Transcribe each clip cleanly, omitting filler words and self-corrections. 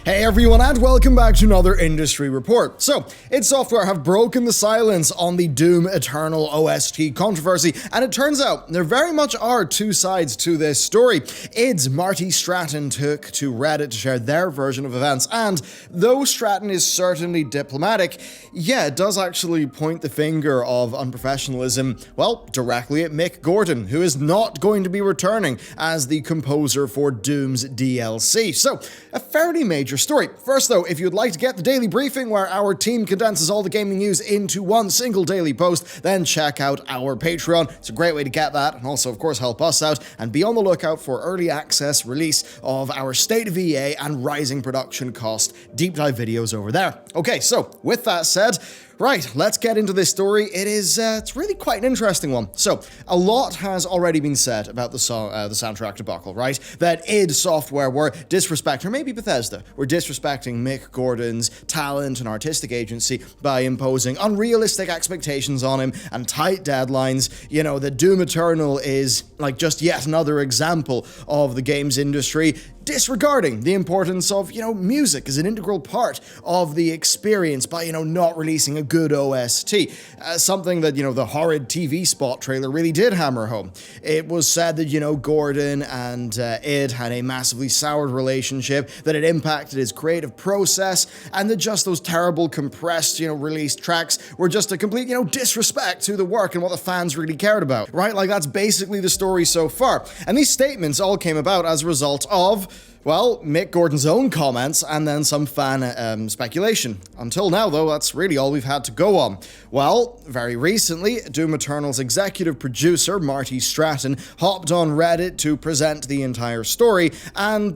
Hey everyone, and welcome back to another industry report. So, id Software have broken the silence on the Doom Eternal OST controversy, and it turns out there very much are two sides to this story. id's Marty Stratton took to Reddit to share their version of events, and though Stratton is certainly diplomatic, yeah, it does actually point the finger of unprofessionalism, well, directly at Mick Gordon, who is not going to be returning as the composer for Doom's DLC. So, a fairly major story. First though, if you'd like to get the daily briefing where our team condenses all the gaming news into one single daily post, then check out our Patreon. It's a great way to get that, and also of course help us out, and be on the lookout for early access release of our State of EA and rising production cost deep dive videos over there. Okay, so with that said, right, let's get into this story. It's really quite an interesting one. So, a lot has already been said about the soundtrack debacle, right? That id Software were disrespecting, or maybe Bethesda, were disrespecting Mick Gordon's talent and artistic agency by imposing unrealistic expectations on him and tight deadlines. You know, that Doom Eternal is like just yet another example of the games industry disregarding the importance of, music as an integral part of the experience by, not releasing a good OST. Something that, the horrid TV spot trailer really did hammer home. It was said that, Gordon and id had a massively soured relationship, that it impacted his creative process, and that just those terrible compressed, released tracks were just a complete, disrespect to the work and what the fans really cared about, right? Like, that's basically the story so far. And these statements all came about as a result of, well, Mick Gordon's own comments and then some fan speculation. Until now, though, that's really all we've had to go on. Well, very recently, Doom Eternal's executive producer, Marty Stratton, hopped on Reddit to present the entire story, and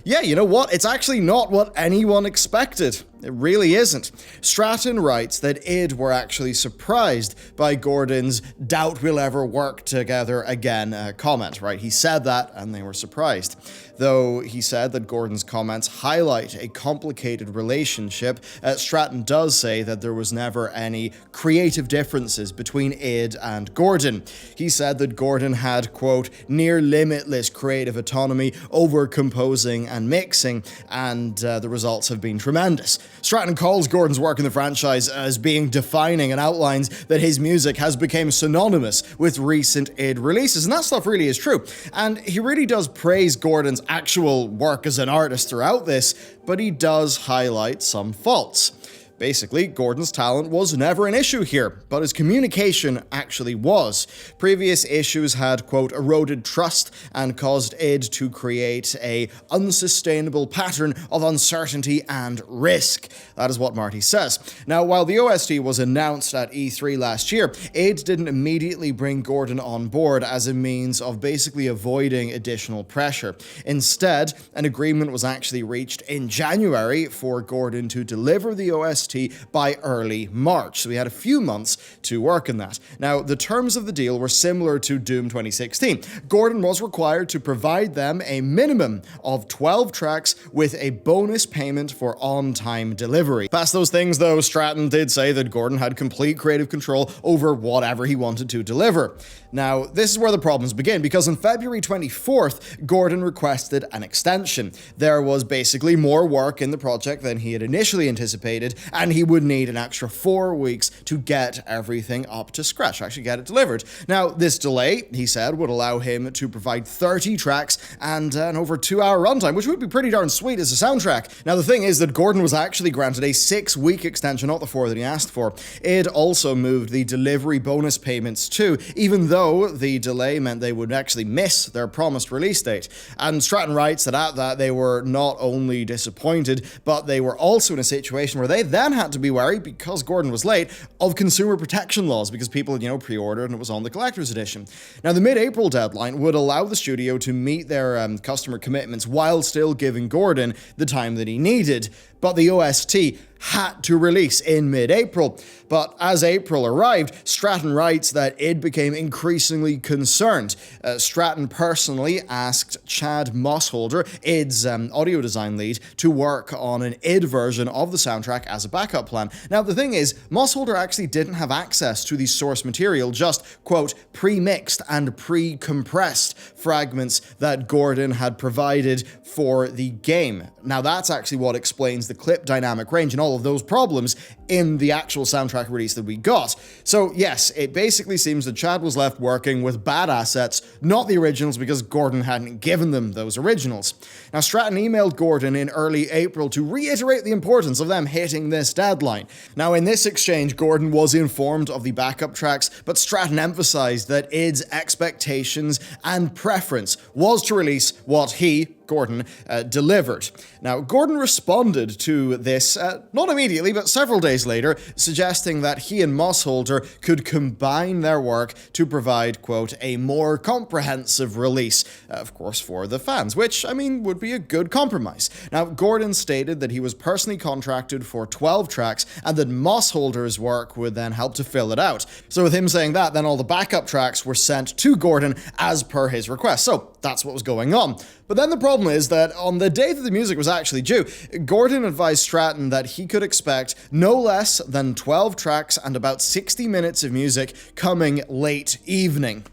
yeah, you know what? It's actually not what anyone expected. It really isn't. Stratton writes that id were actually surprised by Gordon's "doubt we'll ever work together again" comment, right? He said that and they were surprised. Though he said that Gordon's comments highlight a complicated relationship, Stratton does say that there was never any creative differences between id and Gordon. He said that Gordon had, quote, near limitless creative autonomy over composing and mixing, and the results have been tremendous. Stratton calls Gordon's work in the franchise as being defining and outlines that his music has become synonymous with recent id releases, and that stuff really is true. And he really does praise Gordon's actual work as an artist throughout this, but he does highlight some faults. Basically, Gordon's talent was never an issue here, but his communication actually was. Previous issues had, quote, eroded trust and caused id to create a unsustainable pattern of uncertainty and risk. That is what Marty says. Now, while the OST was announced at E3 last year, id didn't immediately bring Gordon on board as a means of basically avoiding additional pressure. Instead, an agreement was actually reached in January for Gordon to deliver the OST by early March, so we had a few months to work on that. Now, the terms of the deal were similar to Doom 2016. Gordon was required to provide them a minimum of 12 tracks with a bonus payment for on-time delivery. Past those things, though, Stratton did say that Gordon had complete creative control over whatever he wanted to deliver. Now, this is where the problems begin, because on February 24th, Gordon requested an extension. There was basically more work in the project than he had initially anticipated, and he would need an extra 4 weeks to get everything up to scratch, actually get it delivered. Now, this delay, he said, would allow him to provide 30 tracks and an over 2-hour runtime, which would be pretty darn sweet as a soundtrack. Now, the thing is that Gordon was actually granted a 6-week extension, not the 4 that he asked for. id also moved the delivery bonus payments too, even though the delay meant they would actually miss their promised release date. And Stratton writes that at that, they were not only disappointed, but they were also in a situation where they then had to be wary, because Gordon was late, of consumer protection laws, because people had, pre-ordered and it was on the collector's edition. Now, the mid-April deadline would allow the studio to meet their customer commitments while still giving Gordon the time that he needed, but the OST had to release in mid-April. But as April arrived, Stratton writes that id became increasingly concerned. Stratton personally asked Chad Mossholder, id's audio design lead, to work on an id version of the soundtrack as a backup plan. Now, the thing is, Mossholder actually didn't have access to the source material, just, quote, pre-mixed and pre-compressed fragments that Gordon had provided for the game. Now, that's actually what explains the clip dynamic range and all of those problems in the actual soundtrack release that we got. So yes, it basically seems that Chad was left working with bad assets, not the originals, because Gordon hadn't given them those originals. Now, Stratton emailed Gordon in early April to reiterate the importance of them hitting this deadline. Now, in this exchange, Gordon was informed of the backup tracks, but Stratton emphasized that id's expectations and preference was to release what he, Gordon, delivered. Now, Gordon responded to this, not immediately, but several days later, suggesting that he and Mossholder could combine their work to provide, quote, a more comprehensive release, of course, for the fans, which, I mean, would be a good compromise. Now, Gordon stated that he was personally contracted for 12 tracks and that Mossholder's work would then help to fill it out. So with him saying that, then all the backup tracks were sent to Gordon as per his request. So that's what was going on. But then the problem is that on the day that the music was actually due, Gordon advised Stratton that he could expect no less than 12 tracks and about 60 minutes of music coming late evening.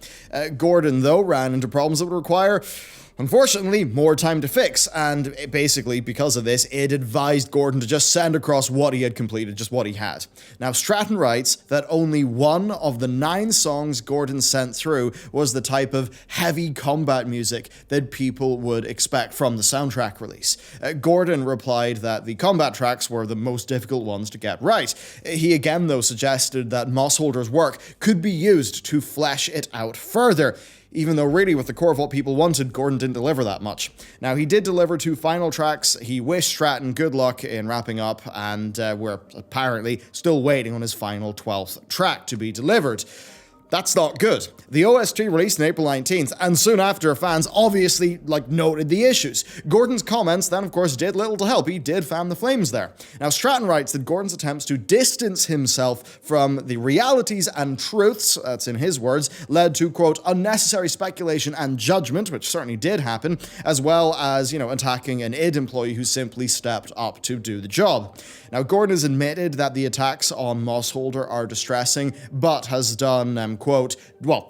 Gordon, though, ran into problems that would require, unfortunately, more time to fix, and basically, because of this, it advised Gordon to just send across what he had completed, just what he had. Now, Stratton writes that only one of the 9 songs Gordon sent through was the type of heavy combat music that people would expect from the soundtrack release. Gordon replied that the combat tracks were the most difficult ones to get right. He again, though, suggested that Mossholder's work could be used to flesh it out further, even though really with the core of what people wanted, Gordon didn't deliver that much. Now, he did deliver 2 final tracks. He wished Stratton good luck in wrapping up, and we're apparently still waiting on his final 12th track to be delivered. That's not good. The OST released on April 19th, and soon after, fans obviously, noted the issues. Gordon's comments then, of course, did little to help. He did fan the flames there. Now, Stratton writes that Gordon's attempts to distance himself from the realities and truths, that's in his words, led to, quote, unnecessary speculation and judgment, which certainly did happen, as well as, attacking an id employee who simply stepped up to do the job. Now, Gordon has admitted that the attacks on Mossholder are distressing, but has done,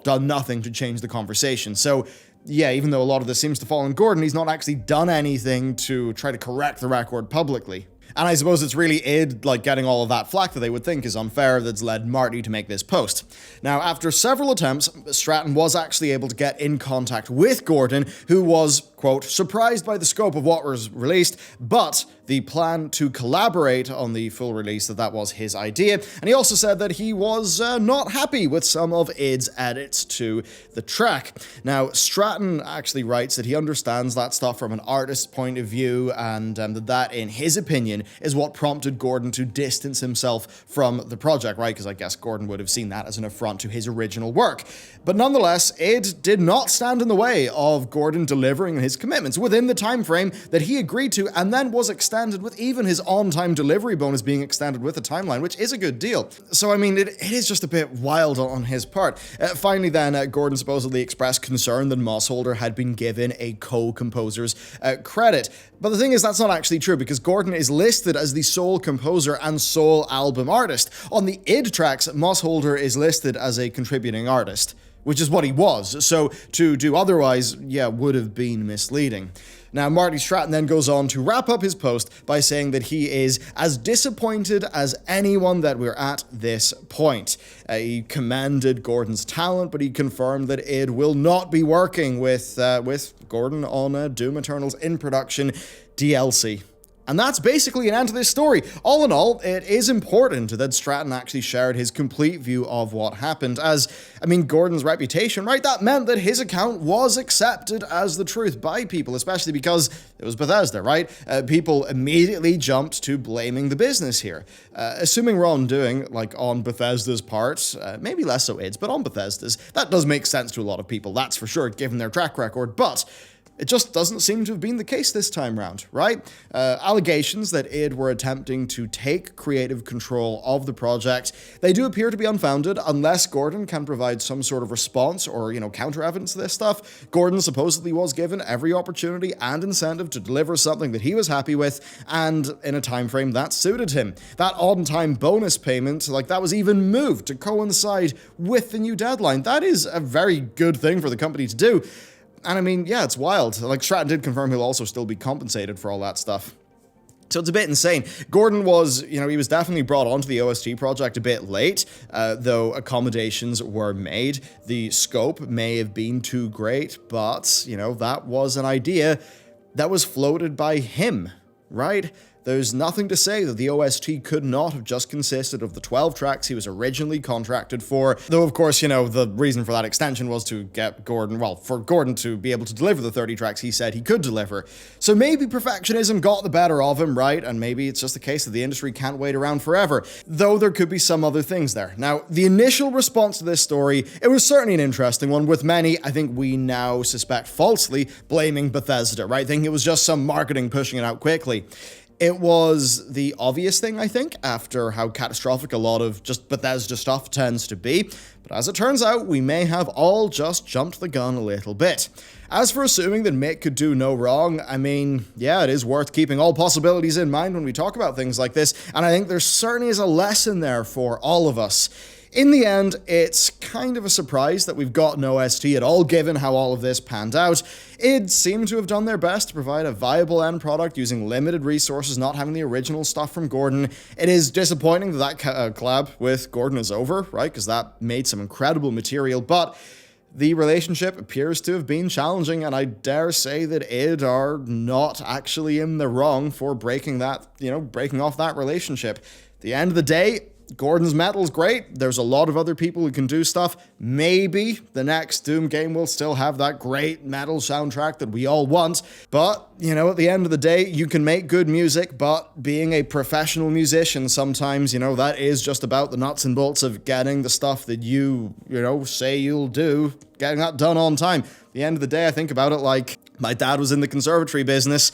done nothing to change the conversation. So, yeah, even though a lot of this seems to fall on Gordon, he's not actually done anything to try to correct the record publicly. And I suppose it's really id, getting all of that flack that they would think is unfair that's led Marty to make this post. Now, after several attempts, Stratton was actually able to get in contact with Gordon, who was, quote, surprised by the scope of what was released, but the plan to collaborate on the full release, that was his idea. And he also said that he was not happy with some of id's edits to the track. Now, Stratton actually writes that he understands that stuff from an artist's point of view, and that, in his opinion, is what prompted Gordon to distance himself from the project, right? Because I guess Gordon would have seen that as an affront to his original work. But nonetheless, id did not stand in the way of Gordon delivering his commitments within the time frame that he agreed to, and then was extended with even his on-time delivery bonus being extended with a timeline, which is a good deal. So, I mean, it is just a bit wild on his part. Finally, then, Gordon supposedly expressed concern that Mossholder had been given a co-composer's credit. But the thing is, that's not actually true, because Gordon is listed as the sole composer and sole album artist. On the id tracks, Mossholder is listed as a contributing artist, which is what he was. So to do otherwise, would have been misleading. Now, Marty Stratton then goes on to wrap up his post by saying that he is as disappointed as anyone that we're at this point. He commended Gordon's talent, but he confirmed that id will not be working with Gordon on Doom Eternal's in production DLC. And that's basically an end to this story. All in all, it is important that Stratton actually shared his complete view of what happened, as, Gordon's reputation, right? That meant that his account was accepted as the truth by people, especially because it was Bethesda, right? People immediately jumped to blaming the business here. Assuming wrongdoing, on Bethesda's part, maybe less so id's, but on Bethesda's, that does make sense to a lot of people, that's for sure, given their track record, but It just doesn't seem to have been the case this time round, right? Allegations that id were attempting to take creative control of the project, they do appear to be unfounded unless Gordon can provide some sort of response or, counter evidence to this stuff. Gordon supposedly was given every opportunity and incentive to deliver something that he was happy with and in a time frame that suited him. That on-time bonus payment, that was even moved to coincide with the new deadline. That is a very good thing for the company to do. And I mean, yeah, it's wild. Stratton did confirm he'll also still be compensated for all that stuff. So it's a bit insane. Gordon was, he was definitely brought onto the OST project a bit late, though accommodations were made. The scope may have been too great, but, that was an idea that was floated by him, right? There's nothing to say that the OST could not have just consisted of the 12 tracks he was originally contracted for, though of course, the reason for that extension was to get Gordon, for Gordon to be able to deliver the 30 tracks he said he could deliver. So maybe perfectionism got the better of him, right? And maybe it's just the case that the industry can't wait around forever, though there could be some other things there. Now, the initial response to this story, it was certainly an interesting one, with many, I think we now suspect falsely, blaming Bethesda, right? Thinking it was just some marketing pushing it out quickly. It was the obvious thing, I think, after how catastrophic a lot of just Bethesda stuff tends to be, but as it turns out, we may have all just jumped the gun a little bit. As for assuming that Mick could do no wrong, I mean, yeah, it is worth keeping all possibilities in mind when we talk about things like this, and I think there certainly is a lesson there for all of us. In the end, it's kind of a surprise that we've got no OST at all, given how all of this panned out. Id seemed to have done their best to provide a viable end product using limited resources, not having the original stuff from Gordon. It is disappointing that collab with Gordon is over, right, because that made some incredible material, but the relationship appears to have been challenging, and I dare say that id are not actually in the wrong for breaking off that relationship. At the end of the day, Gordon's metal's great. There's a lot of other people who can do stuff. Maybe the next Doom game will still have that great metal soundtrack that we all want. But, at the end of the day, you can make good music, but being a professional musician sometimes, that is just about the nuts and bolts of getting the stuff that you say you'll do, getting that done on time. At the end of the day, I think about it like my dad was in the conservatory business,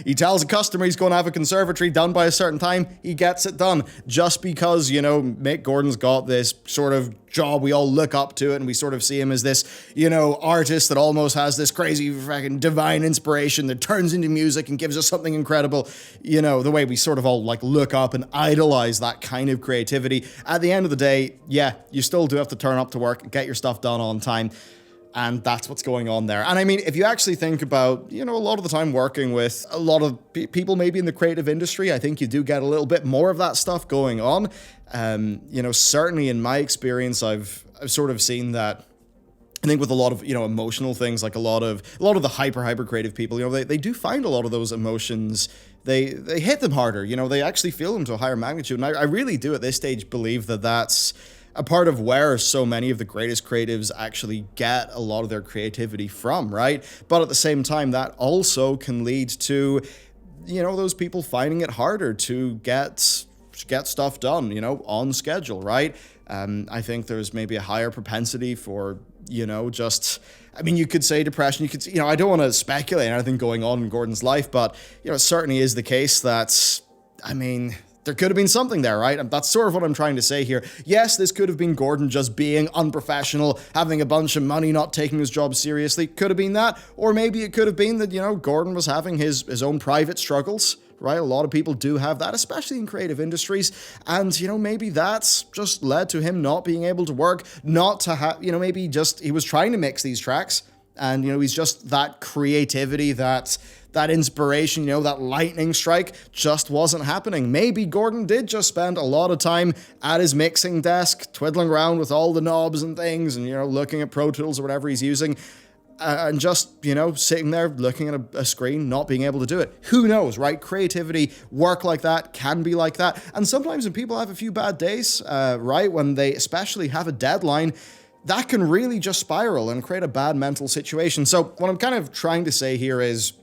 He tells a customer he's going to have a conservatory done by a certain time, he gets it done. Just because, Mick Gordon's got this sort of job, we all look up to it, and we sort of see him as this, artist that almost has this crazy fucking divine inspiration that turns into music and gives us something incredible. The way we sort of all look up and idolize that kind of creativity. At the end of the day, yeah, you still do have to turn up to work and get your stuff done on time. And that's what's going on there. And I mean, if you actually think about, a lot of the time working with a lot of people maybe in the creative industry, I think you do get a little bit more of that stuff going on. Certainly in my experience, I've sort of seen that. I think with a lot of, emotional things, like a lot of the hyper creative people, they do find a lot of those emotions. They hit them harder, they actually feel them to a higher magnitude. And I really do at this stage believe that that's a part of where so many of the greatest creatives actually get a lot of their creativity from, right? But at the same time, that also can lead to, those people finding it harder to get stuff done, on schedule, right? I think there's maybe a higher propensity for, you could say depression, you could, I don't want to speculate on anything going on in Gordon's life, but, it certainly is the case that, there could have been something there, right? And that's sort of what I'm trying to say here. Yes, this could have been Gordon just being unprofessional, having a bunch of money, not taking his job seriously. Could have been that. Or maybe it could have been that, Gordon was having his own private struggles, right? A lot of people do have that, especially in creative industries. And, maybe that's just led to him not being able to work, not to have, maybe just he was trying to mix these tracks. And, he's just that creativity, that inspiration, that lightning strike just wasn't happening. Maybe Gordon did just spend a lot of time at his mixing desk, twiddling around with all the knobs and things and, looking at Pro Tools or whatever he's using, and just, sitting there looking at a screen, not being able to do it. Who knows, right? Creativity, work like that, can be like that. And sometimes when people have a few bad days, right, when they especially have a deadline, that can really just spiral and create a bad mental situation. So what I'm kind of trying to say here is,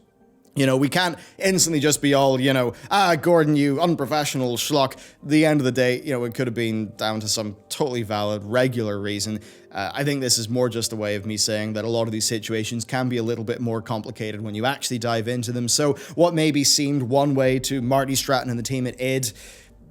You know, we can't instantly just be all, Gordon, you unprofessional schlock. The end of the day, it could have been down to some totally valid, regular reason. I think this is more just a way of me saying that a lot of these situations can be a little bit more complicated when you actually dive into them. So what maybe seemed one way to Marty Stratton and the team at id,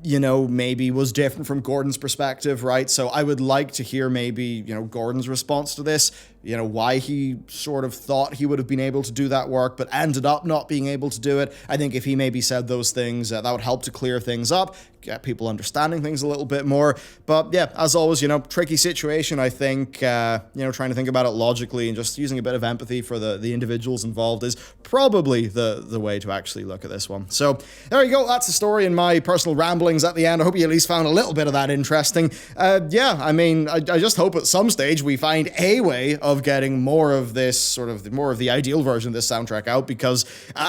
maybe was different from Gordon's perspective, right? So I would like to hear maybe, Gordon's response to this, why he sort of thought he would have been able to do that work, but ended up not being able to do it. I think if he maybe said those things, that would help to clear things up, get people understanding things a little bit more. But yeah, as always, tricky situation, I think, trying to think about it logically and just using a bit of empathy for the individuals involved is probably the way to actually look at this one. So there you go. That's the story and my personal ramblings at the end. I hope you at least found a little bit of that interesting. I just hope at some stage we find a way of getting more of this more of the ideal version of this soundtrack out, because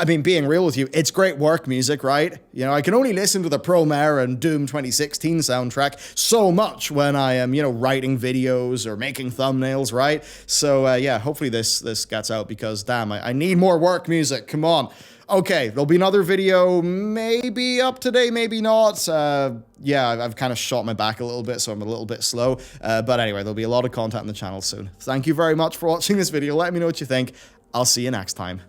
being real with you, it's great work music, right? I can only listen to the Promare and Doom 2016 soundtrack so much when I am, writing videos or making thumbnails, right? So hopefully this gets out, because damn, I need more work music. Come on. Okay, there'll be another video, maybe up today, maybe not. I've kind of shot my back a little bit, so I'm a little bit slow. But anyway, there'll be a lot of content on the channel soon. Thank you very much for watching this video. Let me know what you think. I'll see you next time.